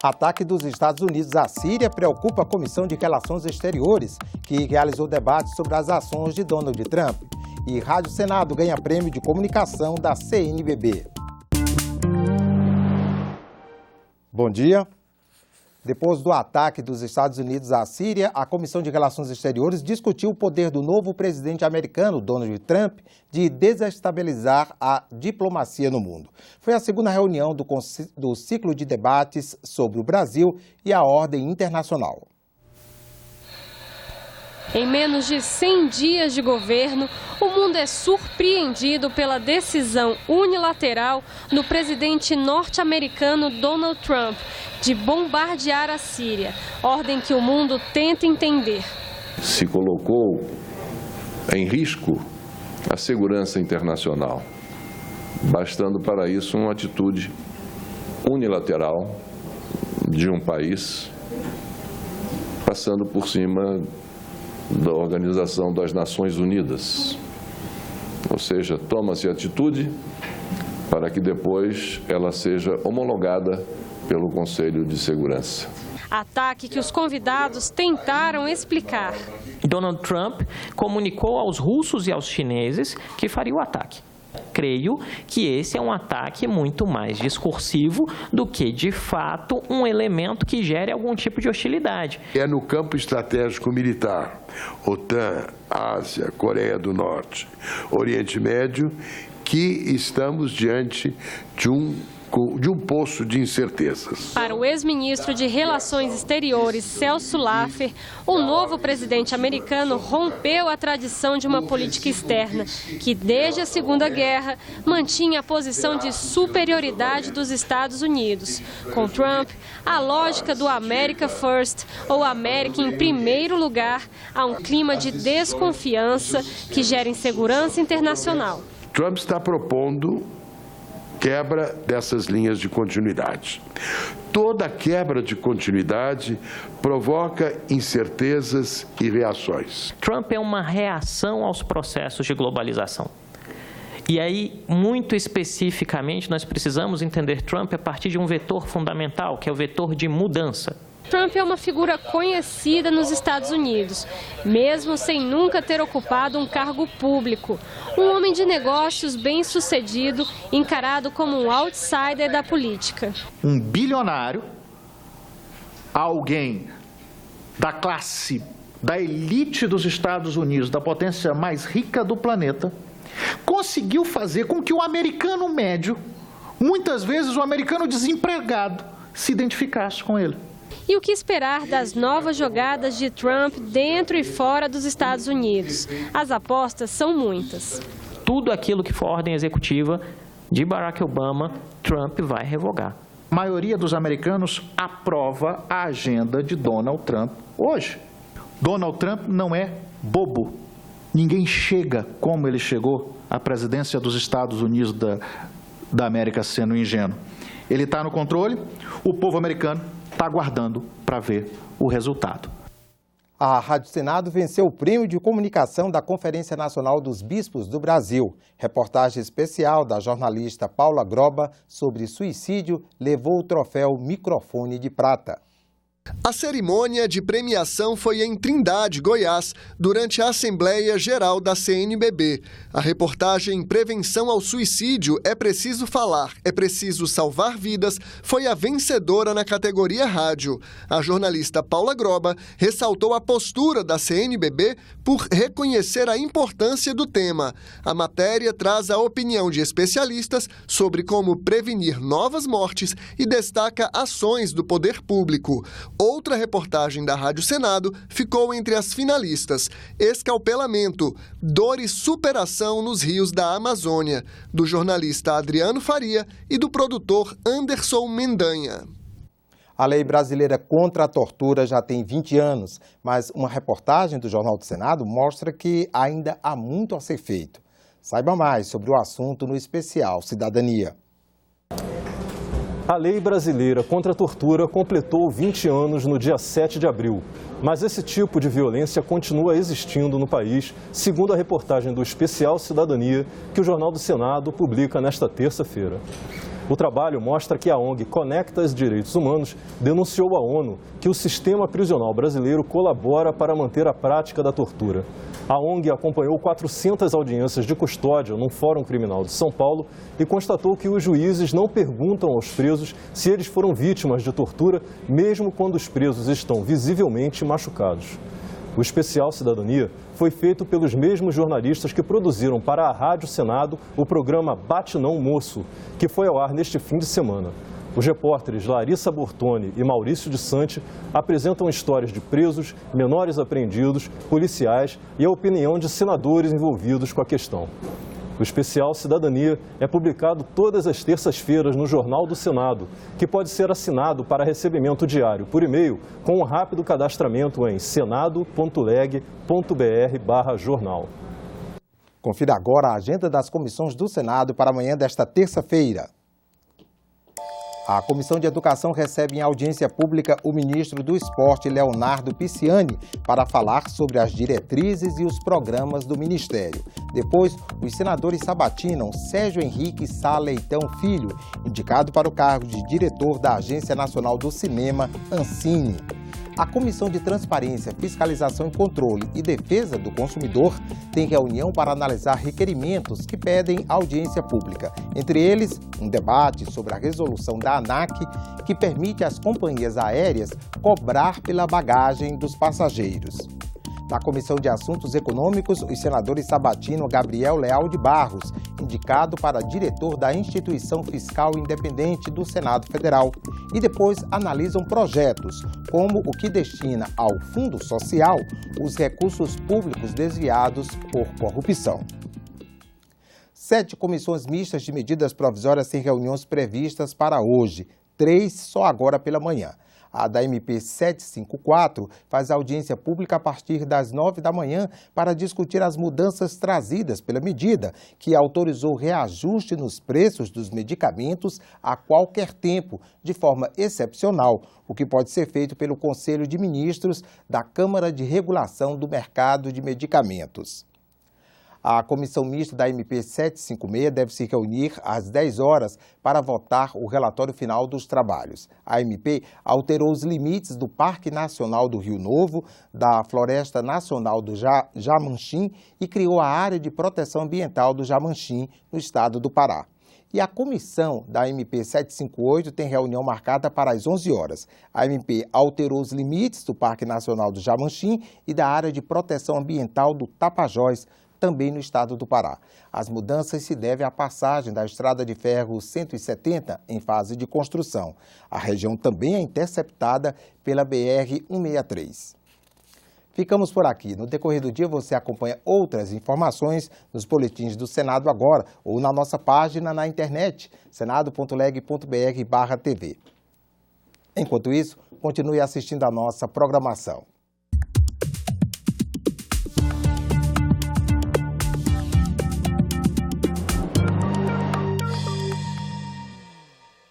Ataque dos Estados Unidos à Síria preocupa a Comissão de Relações Exteriores, que realizou debate sobre as ações de Donald Trump. E Rádio Senado ganha prêmio de comunicação da CNBB. Bom dia. Depois do ataque dos Estados Unidos à Síria, a Comissão de Relações Exteriores discutiu o poder do novo presidente americano, Donald Trump, de desestabilizar a diplomacia no mundo. Foi a segunda reunião do ciclo de debates sobre o Brasil e a ordem internacional. Em menos de 100 dias de governo, o mundo é surpreendido pela decisão unilateral do presidente norte-americano Donald Trump de bombardear a Síria, ordem que o mundo tenta entender. Se colocou em risco a segurança internacional, bastando para isso uma atitude unilateral de um país, passando por cima da Organização das Nações Unidas. Ou seja, toma-se atitude para que depois ela seja homologada pelo Conselho de Segurança. Ataque que os convidados tentaram explicar. Donald Trump comunicou aos russos e aos chineses que faria o ataque. Creio que esse é um ataque muito mais discursivo do que, de fato, um elemento que gere algum tipo de hostilidade. É no campo estratégico militar, OTAN, Ásia, Coreia do Norte, Oriente Médio, que estamos diante de um poço de incertezas. Para o ex-ministro de Relações Exteriores, Celso Laffer, o novo presidente americano rompeu a tradição de uma política externa que, desde a Segunda Guerra, mantinha a posição de superioridade dos Estados Unidos. Com Trump, a lógica do America First, ou América em primeiro lugar, há um clima de desconfiança que gera insegurança internacional. Trump está propondo quebra dessas linhas de continuidade. Toda quebra de continuidade provoca incertezas e reações. Trump é uma reação aos processos de globalização. E aí, muito especificamente, nós precisamos entender Trump a partir de um vetor fundamental, que é o vetor de mudança. Trump é uma figura conhecida nos Estados Unidos, mesmo sem nunca ter ocupado um cargo público. Um homem de negócios bem-sucedido, encarado como um outsider da política. Um bilionário, alguém da classe, da elite dos Estados Unidos, da potência mais rica do planeta, conseguiu fazer com que o americano médio, muitas vezes o americano desempregado, se identificasse com ele. E o que esperar das novas jogadas de Trump dentro e fora dos Estados Unidos? As apostas são muitas. Tudo aquilo que for ordem executiva de Barack Obama, Trump vai revogar. A maioria dos americanos aprova a agenda de Donald Trump hoje. Donald Trump não é bobo. Ninguém chega como ele chegou à presidência dos Estados Unidos da América sendo ingênuo. Ele está no controle, o povo americano está aguardando para ver o resultado. A Rádio Senado venceu o prêmio de comunicação da Conferência Nacional dos Bispos do Brasil. Reportagem especial da jornalista Paula Groba sobre suicídio levou o troféu Microfone de Prata. A cerimônia de premiação foi em Trindade, Goiás, durante a Assembleia Geral da CNBB. A reportagem Prevenção ao Suicídio, é preciso falar, é preciso salvar vidas, foi a vencedora na categoria rádio. A jornalista Paula Groba ressaltou a postura da CNBB por reconhecer a importância do tema. A matéria traz a opinião de especialistas sobre como prevenir novas mortes e destaca ações do poder público. Outra reportagem da Rádio Senado ficou entre as finalistas: Escalpelamento, dor e superação nos rios da Amazônia, do jornalista Adriano Faria e do produtor Anderson Mendanha. A lei brasileira contra a tortura já tem 20 anos, mas uma reportagem do Jornal do Senado mostra que ainda há muito a ser feito. Saiba mais sobre o assunto no especial Cidadania. A lei brasileira contra a tortura completou 20 anos no dia 7 de abril. Mas esse tipo de violência continua existindo no país, segundo a reportagem do especial Cidadania, que o Jornal do Senado publica nesta terça-feira. O trabalho mostra que a ONG Conectas Direitos Humanos denunciou à ONU que o sistema prisional brasileiro colabora para manter a prática da tortura. A ONG acompanhou 400 audiências de custódia no Fórum Criminal de São Paulo e constatou que os juízes não perguntam aos presos se eles foram vítimas de tortura, mesmo quando os presos estão visivelmente machucados. O especial Cidadania foi feito pelos mesmos jornalistas que produziram para a Rádio Senado o programa Bate Não Moço, que foi ao ar neste fim de semana. Os repórteres Larissa Bortoni e Maurício de Sante apresentam histórias de presos, menores apreendidos, policiais e a opinião de senadores envolvidos com a questão. O especial Cidadania é publicado todas as terças-feiras no Jornal do Senado, que pode ser assinado para recebimento diário por e-mail com um rápido cadastramento em senado.leg.br/jornal. Confira agora a agenda das comissões do Senado para amanhã desta terça-feira. A Comissão de Educação recebe em audiência pública o ministro do Esporte, Leonardo Pisciani, para falar sobre as diretrizes e os programas do Ministério. Depois, os senadores sabatinam Sérgio Henrique Sá Leitão Filho, indicado para o cargo de diretor da Agência Nacional do Cinema, Ancine. A Comissão de Transparência, Fiscalização e Controle e Defesa do Consumidor tem reunião para analisar requerimentos que pedem audiência pública. Entre eles, um debate sobre a resolução da ANAC, que permite às companhias aéreas cobrar pela bagagem dos passageiros. Na Comissão de Assuntos Econômicos, os senadores sabatinam Gabriel Leal de Barros, indicado para diretor da Instituição Fiscal Independente do Senado Federal, e depois analisam projetos, como o que destina ao Fundo Social os recursos públicos desviados por corrupção. 7 comissões mistas de medidas provisórias têm reuniões previstas para hoje, 3 só agora pela manhã. A da MP 754 faz audiência pública a partir das 9 da manhã para discutir as mudanças trazidas pela medida, que autorizou reajuste nos preços dos medicamentos a qualquer tempo, de forma excepcional, o que pode ser feito pelo Conselho de Ministros da Câmara de Regulação do Mercado de Medicamentos. A comissão mista da MP 756 deve se reunir às 10 horas para votar o relatório final dos trabalhos. A MP alterou os limites do Parque Nacional do Rio Novo, da Floresta Nacional do Jamanchim e criou a Área de Proteção Ambiental do Jamanchim, no estado do Pará. E a comissão da MP 758 tem reunião marcada para as 11 horas. A MP alterou os limites do Parque Nacional do Jamanchim e da Área de Proteção Ambiental do Tapajós, também no estado do Pará. As mudanças se devem à passagem da estrada de ferro 170 em fase de construção. A região também é interceptada pela BR-163. Ficamos por aqui. No decorrer do dia você acompanha outras informações nos boletins do Senado Agora ou na nossa página na internet, senado.leg.br/tv. Enquanto isso, continue assistindo a nossa programação.